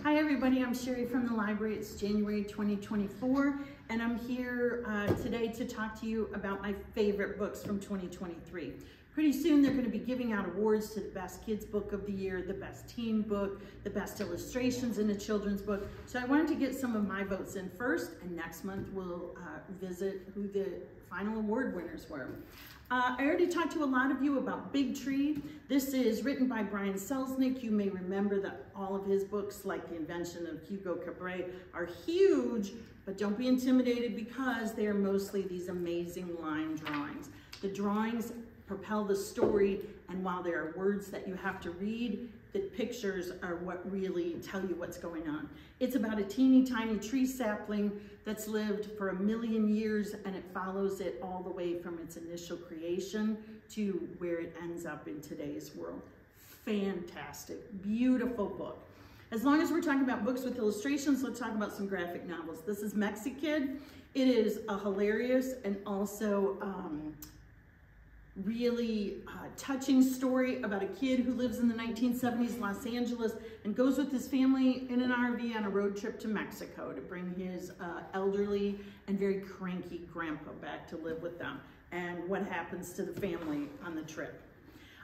Hi everybody, I'm Sheree from the library. It's January 2024 and I'm here today to talk to you about my favorite books from 2023. Pretty soon they're going to be giving out awards to the best kids book of the year, the best teen book, the best illustrations in a children's book. So I wanted to get some of my votes in first, and next month we'll visit who the final award winners were. I already talked to a lot of you about Big Tree. This is written by Brian Selznick. You may remember that all of his books, like The Invention of Hugo Cabret, are huge, but don't be intimidated because they are mostly these amazing line drawings. The drawings propel the story, and while there are words that you have to read, the pictures are what really tell you what's going on. It's about a teeny tiny tree sapling that's lived for 1 million years, and it follows it all the way from its initial creation to where it ends up in today's world. Fantastic, beautiful book. As long as we're talking about books with illustrations, let's talk about some graphic novels. This is Mexikid. It is a hilarious and also really touching story about a kid who lives in the 1970s Los Angeles and goes with his family in an RV on a road trip to Mexico to bring his elderly and very cranky grandpa back to live with them, and what happens to the family on the trip.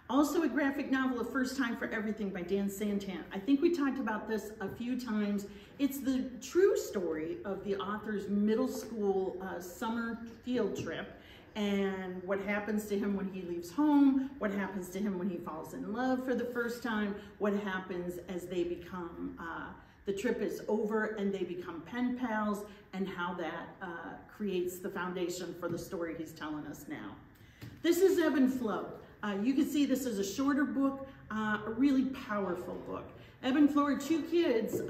Also a graphic novel, A First Time for Everything by Dan Santan. I think we talked about this a few times. It's the true story of the author's middle school summer field trip, and what happens to him when he leaves home, what happens to him when he falls in love for the first time, what happens as they become, the trip is over and they become pen pals, and how that creates the foundation for the story he's telling us now. This is Ebb and Flow. You can see this is a shorter book, a really powerful book. Ebb and Flow are two kids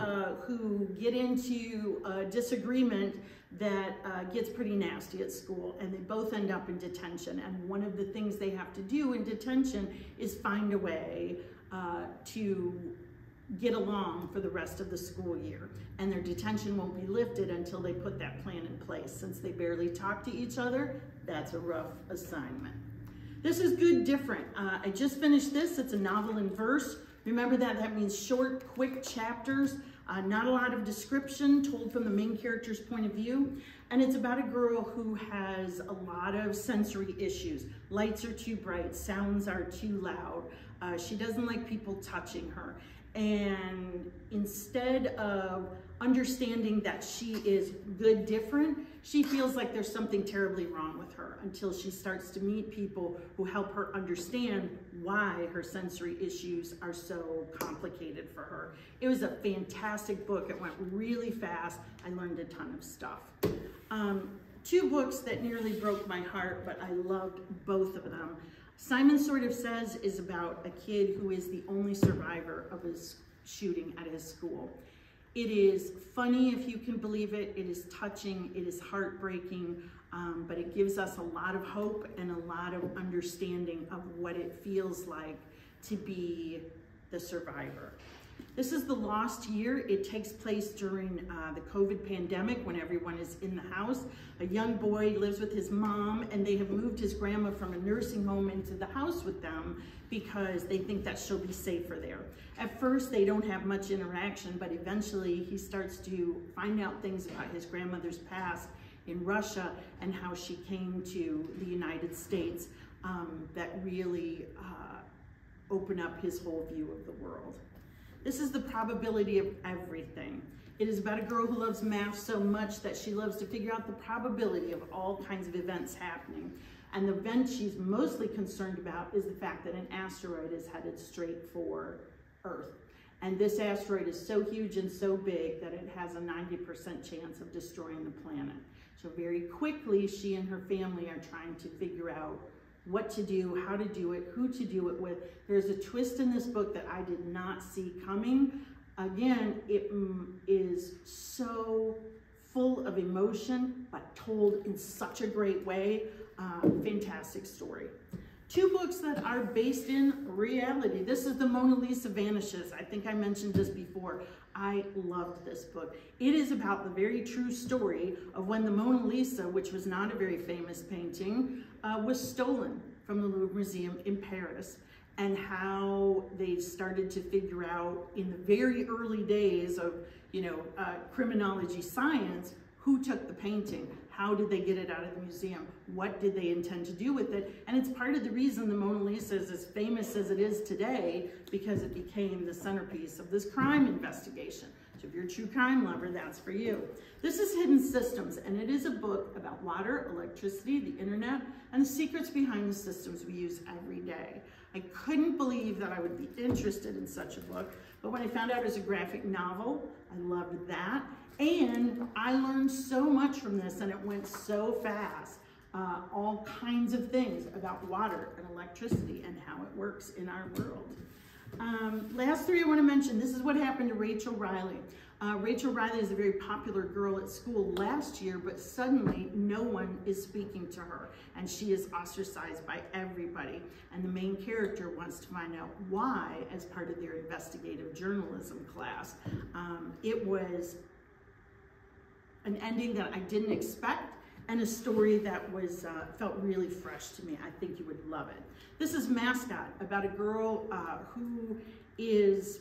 who get into a disagreement that gets pretty nasty at school, and they both end up in detention. And one of the things they have to do in detention is find a way to get along for the rest of the school year. And their detention won't be lifted until they put that plan in place. Since they barely talk to each other, that's a rough assignment. This is Good Different. I just finished this. It's a novel in verse. Remember that means short, quick chapters, not a lot of description, told from the main character's point of view. And it's about a girl who has a lot of sensory issues. Lights are too bright, sounds are too loud. She doesn't like people touching her. And instead of understanding that she is good different, she feels like there's something terribly wrong with her until she starts to meet people who help her understand why her sensory issues are so complicated for her. It was a fantastic book. It went really fast. I learned a ton of stuff. Two books that nearly broke my heart, but I loved both of them. Simon Sort of Says is about a kid who is the only survivor of his shooting at his school. It is funny, if you can believe it. It is touching. It is heartbreaking, but it gives us a lot of hope and a lot of understanding of what it feels like to be the survivor. This is The Lost Year. It takes place during the COVID pandemic when everyone is in the house. A young boy lives with his mom, and they have moved his grandma from a nursing home into the house with them because they think that she'll be safer there. At first, they don't have much interaction, but eventually he starts to find out things about his grandmother's past in Russia and how she came to the United States that really open up his whole view of the world. This is The Probability of Everything. It is about a girl who loves math so much that she loves to figure out the probability of all kinds of events happening. And the event she's mostly concerned about is the fact that an asteroid is headed straight for Earth. And this asteroid is so huge and so big that it has a 90% chance of destroying the planet. So very quickly, she and her family are trying to figure out what to do, how to do it, who to do it with. There's a twist in this book that I did not see coming. Again, it is so full of emotion, but told in such a great way. Fantastic story. Two books that are based in reality. This is The Mona Lisa Vanishes. I think I mentioned this before. I loved this book. It is about the very true story of when the Mona Lisa, which was not a very famous painting, was stolen from the Louvre Museum in Paris. and how they started to figure out in the very early days of, criminology science, who took the painting, how did they get it out of the museum, what did they intend to do with it, and it's part of the reason the Mona Lisa is as famous as it is today, because it became the centerpiece of this crime investigation. So if you're a true crime lover, that's for you. This is Hidden Systems, and it is a book about water, electricity, the internet, and the secrets behind the systems we use every day. I couldn't believe that I would be interested in such a book, but when I found out it was a graphic novel, I loved that. And I learned so much from this, and it went so fast. All kinds of things about water and electricity and how it works in our world. Last three I want to mention, this is what happened to Rachel Riley. Rachel Riley is a very popular girl at school last year, but suddenly no one is speaking to her, and she is ostracized by everybody. And the main character wants to find out why as part of their investigative journalism class. It was an ending that I didn't expect, and a story that was felt really fresh to me. I think you would love it. This is Mascot, about a girl who is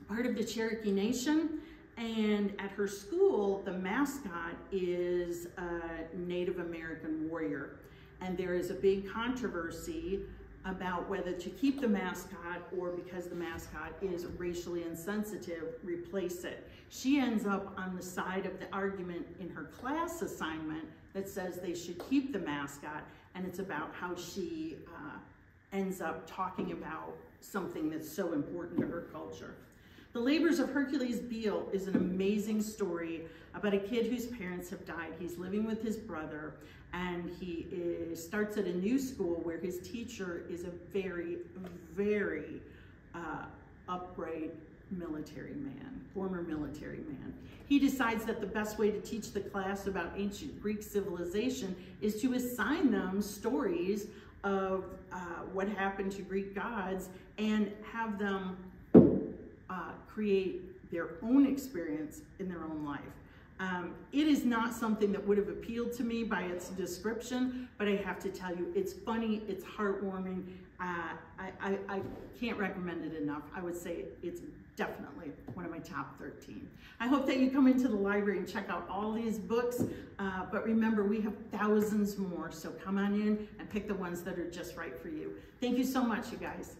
part of the Cherokee Nation, and at her school, the mascot is a Native American warrior. And there is a big controversy about whether to keep the mascot, or because the mascot is racially insensitive, replace it. She ends up on the side of the argument in her class assignment that says they should keep the mascot, and it's about how she ends up talking about something that's so important to her culture. The Labors of Hercules Beale is an amazing story about a kid whose parents have died. He's living with his brother, and he starts at a new school where his teacher is a very, very upright military man, former military man. He decides that the best way to teach the class about ancient Greek civilization is to assign them stories of what happened to Greek gods and have them create their own experience in their own life. It is not something that would have appealed to me by its description, but I have to tell you, it's funny, it's heartwarming. I can't recommend it enough. I would say it's definitely one of my top 13. I hope that you come into the library and check out all these books, but remember, we have thousands more, so come on in and pick the ones that are just right for you. Thank you so much, you guys.